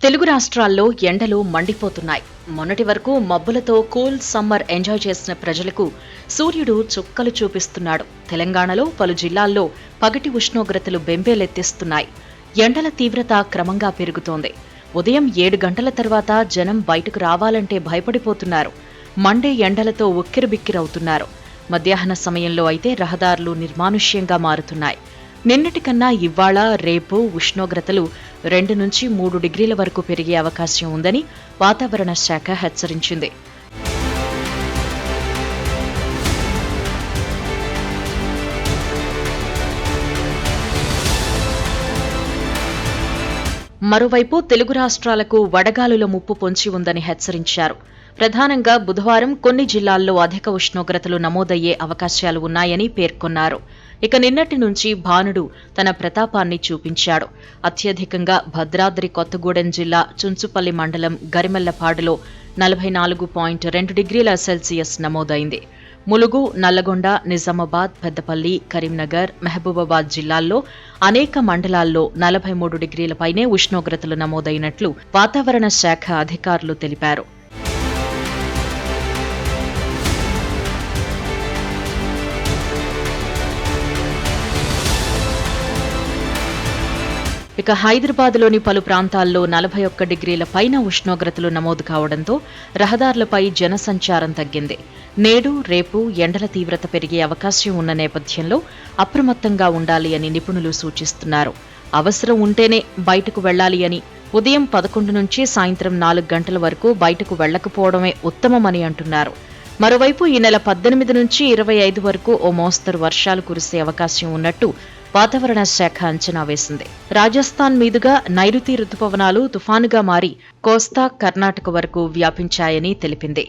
తెలుగు రాష్ట్రాల్లో ఎండలు మండిపోతున్నాయి. మొన్నటి వరకు మబ్బులతో కూల్ సమ్మర్ ఎంజాయ్ చేసిన ప్రజలకు సూర్యుడు చుక్కలు చూపిస్తున్నాడు. తెలంగాణలో పలు జిల్లాల్లో పగటి ఉష్ణోగ్రతలు బెంబేలెత్తిస్తున్నాయి. ఎండల తీవ్రత క్రమంగా పెరుగుతోంది. ఉదయం 7 గంటల తర్వాత జనం బయటకు రావాలంటే భయపడిపోతున్నారు. మండే ఎండలతో ఉక్కిరిబిక్కిరవుతున్నారు. మధ్యాహ్న సమయంలో అయితే రహదారులు నిర్మానుష్యంగా మారుతున్నాయి. నిన్నటికన్నా ఇవాళ రేపు ఉష్ణోగ్రతలు 2 నుంచి 3 డిగ్రీల వరకు పెరిగే అవకాశం ఉందని వాతావరణ శాఖ హెచ్చరించింది. మరోవైపు తెలుగు రాష్ట్రాలకు వడగాలుల ముప్పు పొంచి ఉందని హెచ్చరించారు. ప్రధానంగా బుధవారం కొన్ని జిల్లాల్లో అధిక ఉష్ణోగ్రతలు నమోదయ్యే అవకాశాలు ఉన్నాయని పేర్కొన్నారు. ఇక నిన్నటి నుంచి భానుడు తన ప్రతాపాన్ని చూపించాడు. అత్యధికంగా భద్రాద్రి కొత్తగూడెం జిల్లా చుంచుపల్లి మండలం గరిమెల్లపాడులో 44.2 డిగ్రీల సెల్సియస్ నమోదైంది. ములుగు, నల్లగొండ, నిజామాబాద్, పెద్దపల్లి, కరీంనగర్, మహబూబాబాద్ జిల్లాల్లో అనేక మండలాల్లో 43 డిగ్రీల పైనే ఉష్ణోగ్రతలు నమోదైనట్లు వాతావరణ శాఖ అధికారులు తెలిపారు. ఇక హైదరాబాద్లోని పలు ప్రాంతాల్లో 41 డిగ్రీల పైన ఉష్ణోగ్రతలు నమోదు కావడంతో రహదారులపై జనసంచారం తగ్గింది. నేడు, రేపు ఎండల తీవ్రత పెరిగే అవకాశం ఉన్న నేపథ్యంలో అప్రమత్తంగా ఉండాలి అని నిపుణులు సూచిస్తున్నారు. అవసరం ఉంటేనే బయటకు వెళ్లాలి అని, ఉదయం 11 నుంచి సాయంత్రం 4 గంటల వరకు బయటకు వెళ్లకపోవడమే ఉత్తమమని అంటున్నారు. మరోవైపు ఈ నెల 18 నుంచి 25 వరకు ఓ మోస్తరు వర్షాలు కురిసే అవకాశం ఉన్నట్టు వాతావరణ శాఖ అంచనా వేసింది. రాజస్థాన్ మీదుగా నైరుతి రుతుపవనాలు తుఫానుగా మారి కోస్తా, కర్ణాటక వరకు వ్యాపించాయని తెలిపింది.